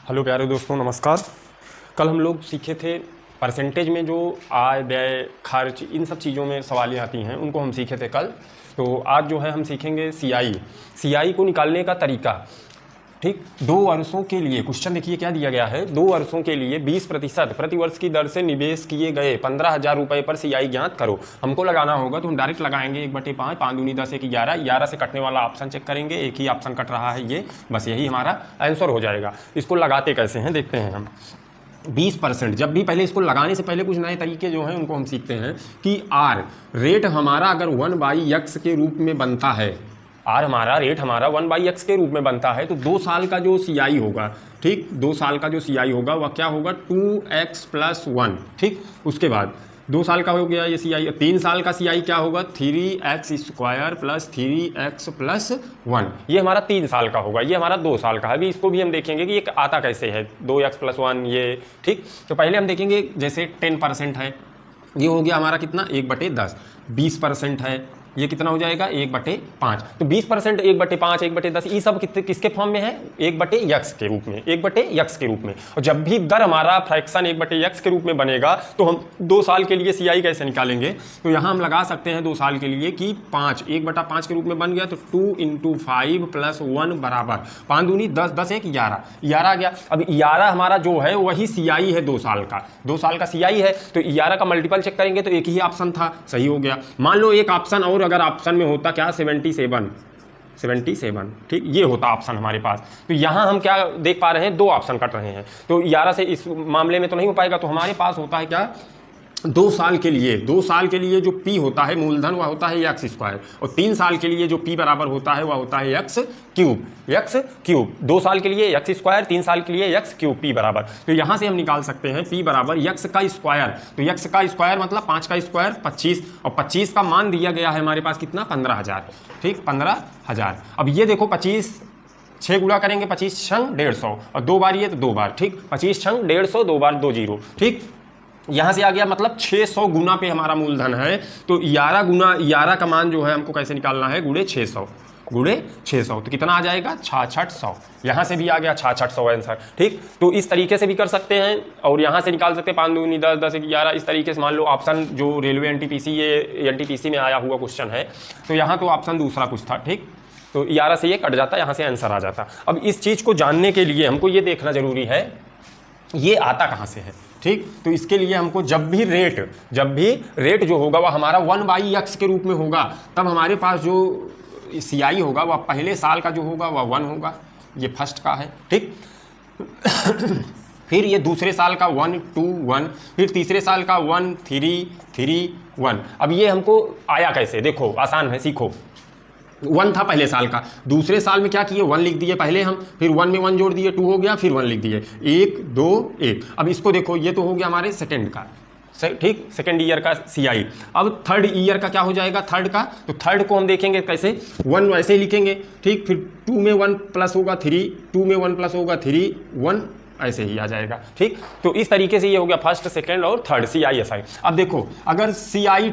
Hello प्यारे दोस्तों, नमस्कार। कल हम लोग सीखे थे परसेंटेज में जो आय व्यय खर्च इन सब चीज़ों में सवालें आती हैं, उनको हम सीखे थे कल। तो आज जो है हम सीखेंगे सीआई को निकालने का तरीका। ठीक, 2 वर्षों के लिए क्वेश्चन देखिए क्या दिया गया है। 2 वर्षों के लिए 20% प्रतिवर्ष की दर से निवेश किए गए 15,000 रुपये पर सीआई ज्ञात करो। हमको लगाना होगा तो हम डायरेक्ट लगाएंगे 1/5, 5 दूनी 10, 1 11, 11 से कटने वाला ऑप्शन चेक करेंगे, एक ही ऑप्शन कट रहा है ये, बस यही हमारा आंसर हो जाएगा। इसको लगाते कैसे हैं देखते हैं हम। 20%, जब भी पहले इसको लगाने से पहले कुछ नए तरीके जो हैं उनको हम सीखते हैं कि आर रेट हमारा अगर 1/x के रूप में बनता है, आर हमारा रेट हमारा 1/x के रूप में बनता है, तो 2 साल का जो सीआई होगा, ठीक, 2 साल का जो सीआई होगा वह क्या होगा 2x + 1। ठीक, उसके बाद 2 साल का हो गया ये सीआई। 3 साल का सीआई क्या होगा 3x² + 3x + 1। ये हमारा 3 साल का होगा, ये हमारा 2 साल का है। अभी इसको भी हम देखेंगे कि ये आता कैसे है 2x + 1 ये। ठीक, तो पहले हम देखेंगे जैसे 10% है, ये हो गया हमारा कितना 1/10। 20% है, ये कितना हो जाएगा 1/5। तो 20%, 1/5, 1/10 ये सब किसके फॉर्म में है 1/x के रूप में, 1/x के रूप में। और जब भी दर हमारा फ्रैक्शन 1/x के रूप में बनेगा तो हम 2 साल के लिए सीआई कैसे निकालेंगे। तो यहाँ हम लगा सकते हैं 2 साल के लिए कि 5, 1/5 के रूप में बन गया तो 2 × 5 + 1 बराबर 5 दूनी 10, 10 1 11, 11 आ गया। अब 11 हमारा जो है वही सीआई है 2 साल का, 2 साल का सीआई है। तो 11 का मल्टीपल चेक करेंगे तो एक ही ऑप्शन था, सही हो गया। मान लो एक ऑप्शन और अगर ऑप्शन में होता क्या 77, ठीक, ये होता ऑप्शन हमारे पास। तो यहाँ हम क्या देख पा रहे हैं 2 ऑप्शन कट रहे हैं, तो 11 से इस मामले में तो नहीं हो पाएगा। तो हमारे पास होता है क्या 2 साल के लिए, 2 साल के लिए जो P होता है मूलधन वह होता है x², और 3 साल के लिए जो P बराबर होता है वह होता है x क्यूब। 2 साल के लिए x², 3 साल के लिए x क्यूब P बराबर। तो यहाँ से हम निकाल सकते हैं P बराबर x का स्क्वायर। तो x का स्क्वायर मतलब 5 का स्क्वायर 25, और 25 का मान दिया गया है हमारे पास कितना 15,000। ठीक, 15,000। अब ये देखो 25 6 गुणा करेंगे, 25 × 150, और 2 बार ये तो 2 बार। ठीक, 25 × 150, 2 बार 2 0। ठीक, यहाँ से आ गया मतलब 600 गुना पे हमारा मूलधन है। तो 11 का मान जो है हमको कैसे निकालना है गुणे 600, तो कितना आ जाएगा 6600। यहाँ से भी आ गया 6600 आंसर। ठीक, तो इस तरीके से भी कर सकते हैं, और यहाँ से निकाल सकते हैं 5 दूनी 10, 10 1 11। इस तरीके से मान लो ऑप्शन जो रेलवे एनटीपीसी, ये एनटीपीसी में आया हुआ क्वेश्चन है, तो यहाँ तो ऑप्शन दूसरा कुछ था। ठीक, तो 11 से ये कट जाता, यहाँ से आंसर आ जाता। अब इस चीज़ को जानने के लिए हमको ये देखना जरूरी है ये आता कहाँ से है। ठीक, तो इसके लिए हमको जब भी रेट जो होगा वह हमारा 1/x के रूप में होगा, तब हमारे पास जो सीआई होगा वह पहले साल का जो होगा वह 1 होगा, ये फर्स्ट का है। ठीक फिर ये दूसरे साल का 1 2 1, फिर तीसरे साल का 1 3 3 1। अब ये हमको आया कैसे, देखो आसान है, सीखो। 1 था पहले साल का, दूसरे साल में क्या किए 1 लिख दिए पहले हम, फिर 1 में 1 जोड़ दिए 2 हो गया, फिर 1 लिख दिए 1 2 1। अब इसको देखो, ये तो हो गया हमारे सेकेंड का, ठीक, सेकेंड ईयर का सीआई। अब थर्ड ईयर का क्या हो जाएगा थर्ड का, तो थर्ड को हम देखेंगे कैसे 1 वैसे ही लिखेंगे। ठीक, फिर 2 में 1 प्लस होगा 3, 2 में 1 प्लस होगा 3 1 ऐसे ही आ जाएगा। ठीक, तो इस तरीके से ये हो गया फर्स्ट सेकंड और थर्ड CISI। अब देखो अगर CI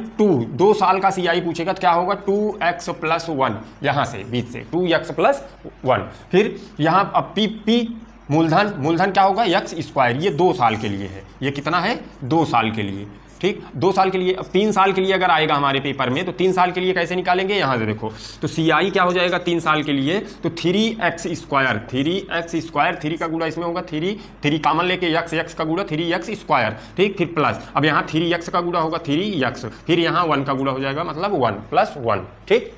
2 साल का CI पूछेगा तो क्या होगा 2x + 1, यहाँ से बीच से 2x + 1। फिर यहाँ अब P मूलधन क्या होगा x², ये 2 साल के लिए है, ये कितना है 2 साल के लिए। ठीक, 2 साल के लिए। अब 3 साल के लिए अगर आएगा हमारे पेपर में तो 3 साल के लिए कैसे निकालेंगे, यहाँ से देखो तो CI क्या हो जाएगा 3 साल के लिए तो 3x², 3 का गुणा इसमें होगा 3 कॉमन लेके x का गुणा 3x²। ठीक, फिर प्लस, अब यहाँ 3x का गुणा होगा 3x, फिर यहाँ 1 का गुणा हो जाएगा मतलब 1 + 1। ठीक,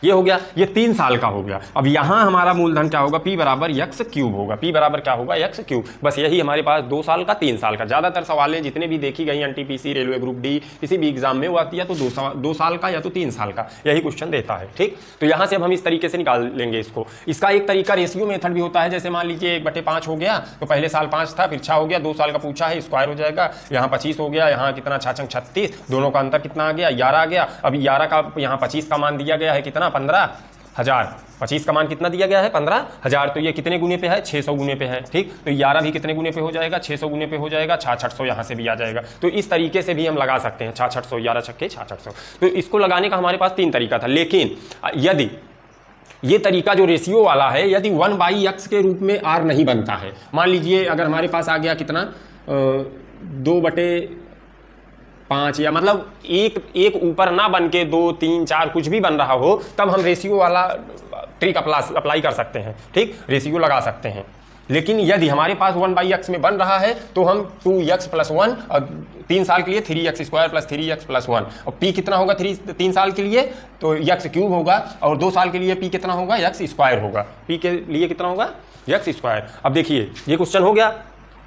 ये हो गया, ये 3 साल का हो गया। अब यहाँ हमारा मूलधन क्या होगा P बराबर x क्यूब होगा, P बराबर क्या होगा x क्यूब। बस यही हमारे पास 2 साल का 3 साल का। ज़्यादातर सवालें जितने भी देखी गई एनटीपीसी, रेलवे ग्रुप डी, किसी भी एग्जाम में वो आती है तो 2 साल का या तो 3 साल का, यही क्वेश्चन देता है। ठीक, तो यहाँ से अब हम इस तरीके से निकाल लेंगे इसको। इसका एक तरीका रेशियो मेथड भी होता है, जैसे मान लीजिए 1/5 हो गया तो पहले साल 5 था, फिर 6 हो गया, 2 साल का पूछा है स्क्वायर हो जाएगा, यहाँ 25 हो गया, यहाँ कितना 6 × 36, दोनों का अंतर कितना आ गया 11 आ गया। अब 11 का यहाँ 25 का मान दिया गया है कितना 15,000, 25 का मान कितना दिया गया है 15,000, तो ये कितने गुने पे है 600 गुने पे है। ठीक, तो 11 भी कितने गुने पे हो जाएगा 600 गुने पे हो जाएगा, 6600 यहाँ से भी आ जाएगा। तो इस तरीके से भी हम लगा सकते हैं 6600, 11 छक्के 6600। तो इसको लगाने का हमारे पास 3 तरीका था, लेकिन ये तरीका जो रेशियो वाला है, यदि 1/x के रूप में r नहीं बनता है, मान लीजिए अगर हमारे पास आ गया कितना 2/5 या मतलब एक ऊपर ना बन के 2, 3, 4 कुछ भी बन रहा हो, तब हम रेशियो वाला ट्रिक अप्लाई कर सकते हैं, ठीक, रेशियो लगा सकते हैं। लेकिन यदि हमारे पास 1/x में बन रहा है तो हम 2x + 1 और 3 साल के लिए 3x² + 3x + 1 और p कितना होगा 3 साल के लिए तो x³ होगा और 2 साल के लिए p कितना होगा x² होगा, p के लिए कितना होगा x²। अब देखिए ये क्वेश्चन हो गया।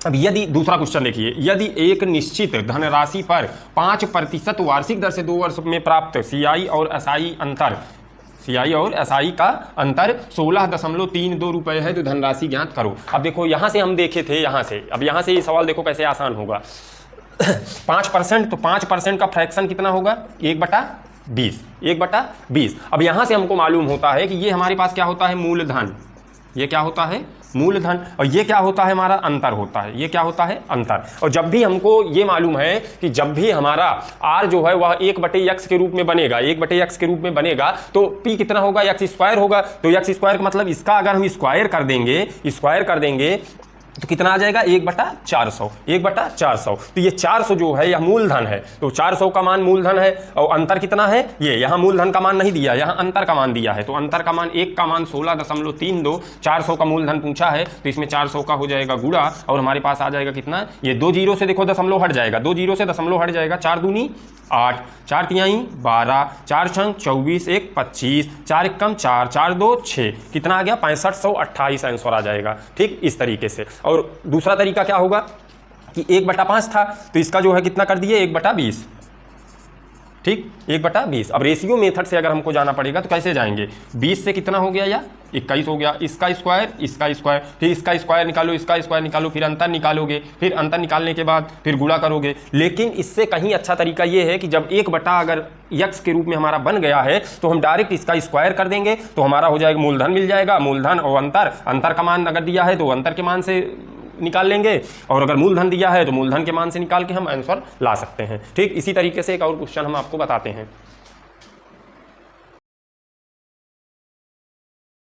अब यदि दूसरा क्वेश्चन देखिए, यदि एक निश्चित धनराशि पर 5% वार्षिक दर से 2 वर्ष में प्राप्त CI और SI का अंतर 16.32 रुपये है तो धनराशि ज्ञात करो। अब देखो यहाँ से हम देखे थे, यहाँ से ये सवाल देखो कैसे आसान होगा। 5% तो 5% का फ्रैक्शन कितना होगा 1/20। अब यहाँ से हमको मालूम होता है कि ये हमारे पास क्या होता है मूलधन, ये क्या होता है मूलधन, और ये क्या होता है हमारा अंतर होता है, ये क्या होता है अंतर। और जब भी हमको ये मालूम है कि जब भी हमारा r जो है वह 1/x के रूप में बनेगा, 1/x के रूप में बनेगा तो p कितना होगा x² होगा। तो x² का मतलब इसका अगर हम स्क्वायर कर देंगे तो कितना आ जाएगा 1/400। तो ये 400 जो है यह मूलधन है, तो 400 का मान मूलधन है और अंतर कितना है, ये यहाँ मूलधन का मान नहीं दिया, यहाँ अंतर का मान दिया है। तो अंतर का मान 1 का मान 16.32, 400 का मूलधन पूछा है तो इसमें 400 का हो जाएगा गुणा और हमारे पास आ जाएगा कितना, ये 2 जीरो से देखो दशमलव हट जाएगा, 2 जीरो से दशमलव हट जाएगा, 4 दूनी 8, 4 तिहाई 12, 4 छंग 24, 1 25, 4 एकम 4, 4 2 6, कितना आ गया 6528 आंसर आ जाएगा, ठीक इस तरीके से। और दूसरा तरीका क्या होगा कि 1/5 था तो इसका जो है कितना कर दिए 1/20, ठीक 1/20। अब रेशियो मेथड से अगर हमको जाना पड़ेगा तो कैसे जाएंगे, 20 से कितना हो गया या 21 हो गया, इसका स्क्वायर फिर इसका स्क्वायर निकालो, इसका स्क्वायर निकालो, फिर अंतर निकालोगे, फिर अंतर निकालने के बाद फिर गुणा करोगे। लेकिन इससे कहीं अच्छा तरीका ये है कि जब 1/ अगर x के रूप में हमारा बन गया है तो हम डायरेक्ट इसका स्क्वायर कर देंगे तो हमारा हो जाएगा मूलधन मिल जाएगा, मूलधन और अंतर का मान अगर दिया है तो अंतर के मान से निकाल लेंगे और अगर मूलधन दिया है तो मूलधन के मान से निकाल के हम आंसर ला सकते हैं, ठीक। इसी तरीके से एक और क्वेश्चन हम आपको बताते हैं।